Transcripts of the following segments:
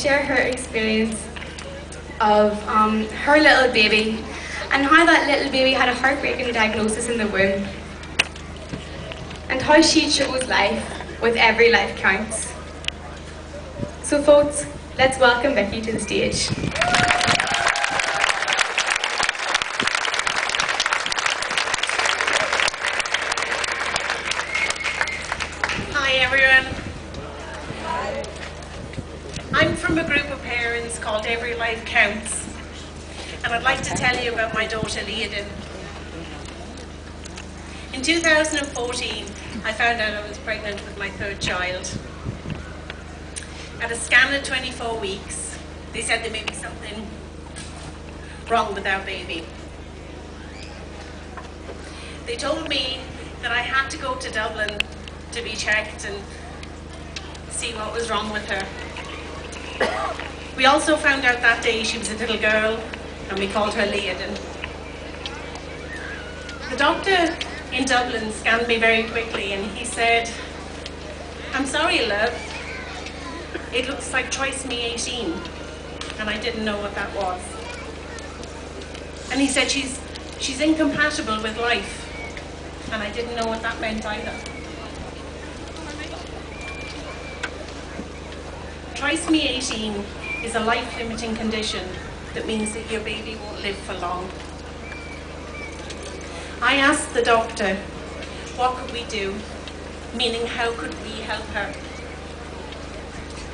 share her experience of her little baby and how that little baby had a heartbreaking diagnosis in the womb and how she chose life with every life counts. So folks, let's welcome Vicky to the stage. Hi everyone. I'm from a group of parents called Every Life Counts, and I'd like to tell you about my daughter Leodin. In 2014, I found out I was pregnant with my third child. At a scan at 24 weeks, they said there may be something wrong with our baby. They told me that I had to go to Dublin to be checked and see what was wrong with her. We also found out that day she was a little girl, and we called her Leodin. The doctor in Dublin scanned me very quickly and he said, "I'm sorry, love, it looks like trisomy 18, and I didn't know what that was." And he said, she's incompatible with life, and I didn't know what that meant either. Trisomy 18 is a life-limiting condition that means that your baby won't live for long. I asked the doctor, what could we do? Meaning, how could we help her?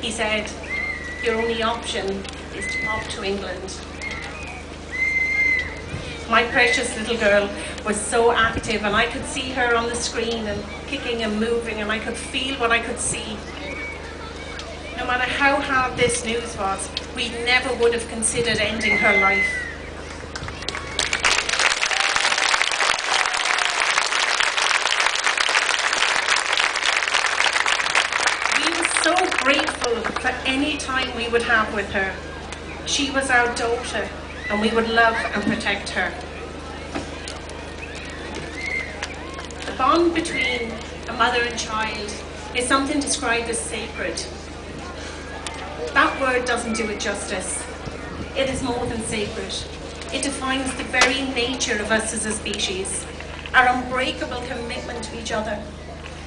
He said, your only option is to pop to England. My precious little girl was so active, and I could see her on the screen and kicking and moving, and I could feel what I could see. No matter how hard this news was, we never would have considered ending her life. We were so grateful for any time we would have with her. She was our daughter, and we would love and protect her. The bond between a mother and child is something described as sacred. That word doesn't do it justice. It is more than sacred. It defines the very nature of us as a species, our unbreakable commitment to each other,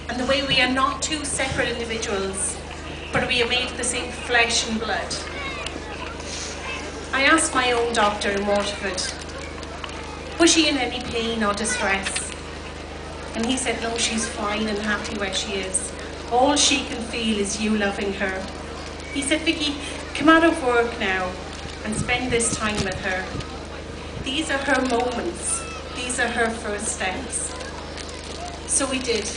and the way we are not two separate individuals, but we are made of the same flesh and blood. I asked my own doctor in Waterford, was she in any pain or distress? And he said, no, she's fine and happy where she is. All she can feel is you loving her. He said, Vicky, come out of work now and spend this time with her. These are her moments. These are her first steps. So we did.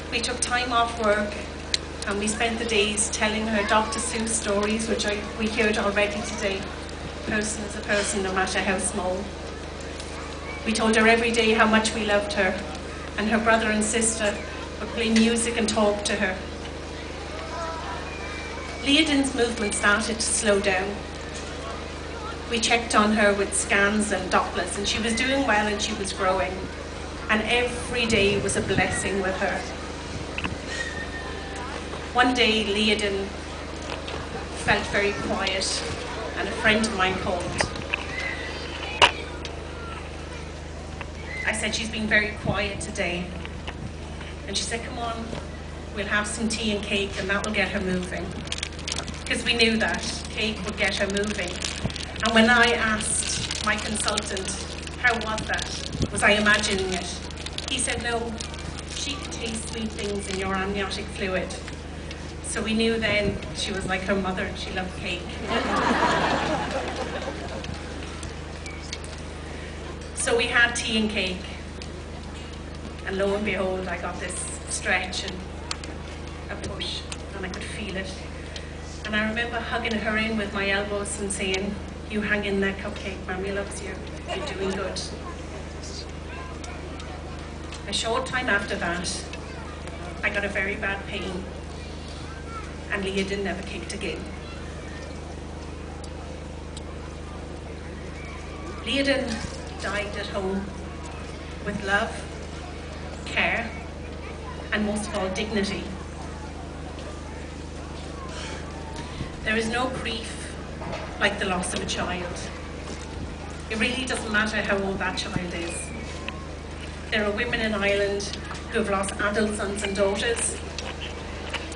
We took time off work and we spent the days telling her Dr. Seuss stories, which we heard already today. Person is a person, no matter how small. We told her every day how much we loved her, and her brother and sister would play music and talk to her. Leodin's movement started to slow down. We checked on her with scans and Dopplers, and she was doing well and she was growing. And every day was a blessing with her. One day, Leodin felt very quiet, and a friend of mine called. I said, she's been very quiet today. And she said, come on, we'll have some tea and cake and that will get her moving. Because we knew that cake would get her moving. And when I asked my consultant, how was that? Was I imagining it? He said, no, she could taste sweet things in your amniotic fluid. So we knew then she was like her mother and she loved cake. So we had tea and cake. And lo and behold, I got this stretch and a push, and I could feel it. And I remember hugging her in with my elbows and saying, you hang in there, cupcake, Mammy loves you. You're doing good. A short time after that, I got a very bad pain, and Leodin never kicked again. Leodin died at home with love, care, and most of all, dignity. There is no grief like the loss of a child. It really doesn't matter how old that child is. There are women in Ireland who have lost adult sons and daughters.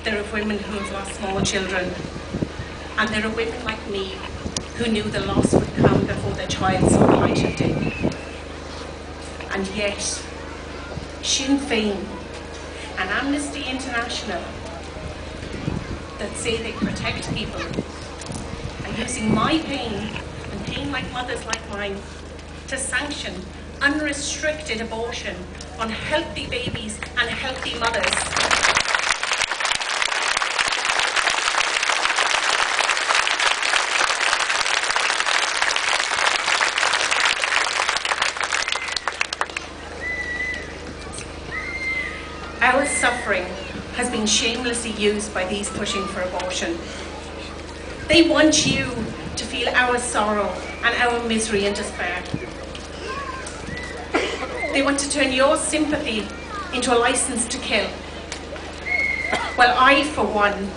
There are women who have lost small children. And there are women like me who knew the loss would come before their child saw the light of day. And yet, Sinn Féin and Amnesty International that say they protect people are using my pain and pain like mothers like mine to sanction unrestricted abortion on healthy babies and healthy mothers. Our suffering has been shamelessly used by these pushing for abortion. They want you to feel our sorrow and our misery and despair. They want to turn your sympathy into a license to kill. Well, I, for one,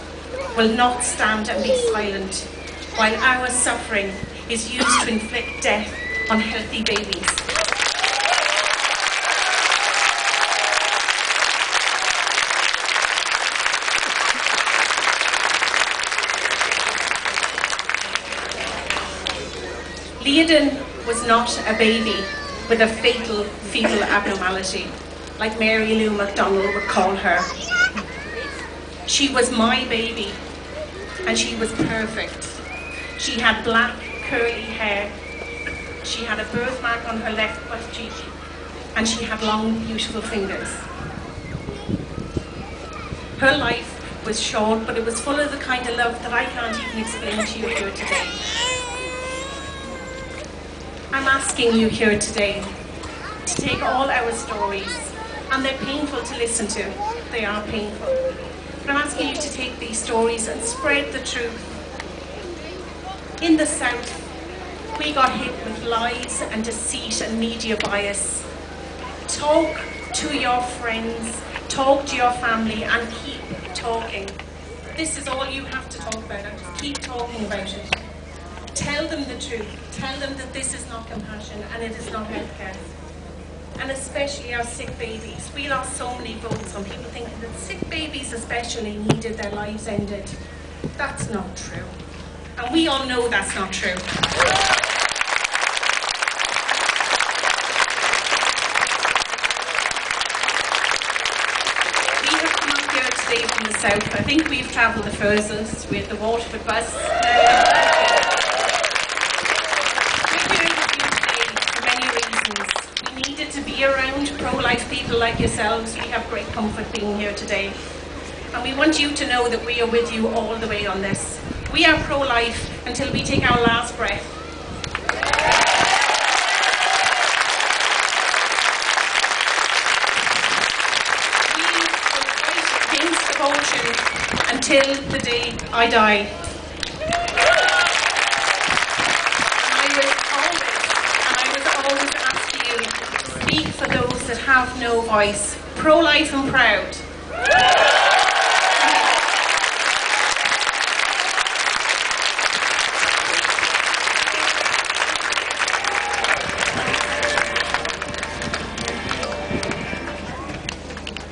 will not stand and be silent while our suffering is used to inflict death on healthy babies. Liadhan was not a baby with a fatal fetal abnormality, like Mary Lou MacDonald would call her. She was my baby, and she was perfect. She had black, curly hair. She had a birthmark on her left butt cheek, and she had long, beautiful fingers. Her life was short, but it was full of the kind of love that I can't even explain to you here today. I'm asking you here today to take all our stories, and they're painful to listen to. They are painful. But I'm asking you to take these stories and spread the truth. In the South, we got hit with lies and deceit and media bias. Talk to your friends, talk to your family, and keep talking. This is all you have to talk about, and just keep talking about it. Tell them the truth. Tell them that this is not compassion and it is not healthcare. And especially our sick babies. We lost so many votes on people thinking that sick babies especially needed their lives ended. That's not true. And we all know that's not true. We have come up here today from the South. I think we've travelled the furthest with the Waterford bus. To be around pro-life people like yourselves. We have great comfort being here today. And we want you to know that we are with you all the way on this. We are pro-life until we take our last breath. We will fight against abortion until the day I die. For those that have no voice, pro-life and proud.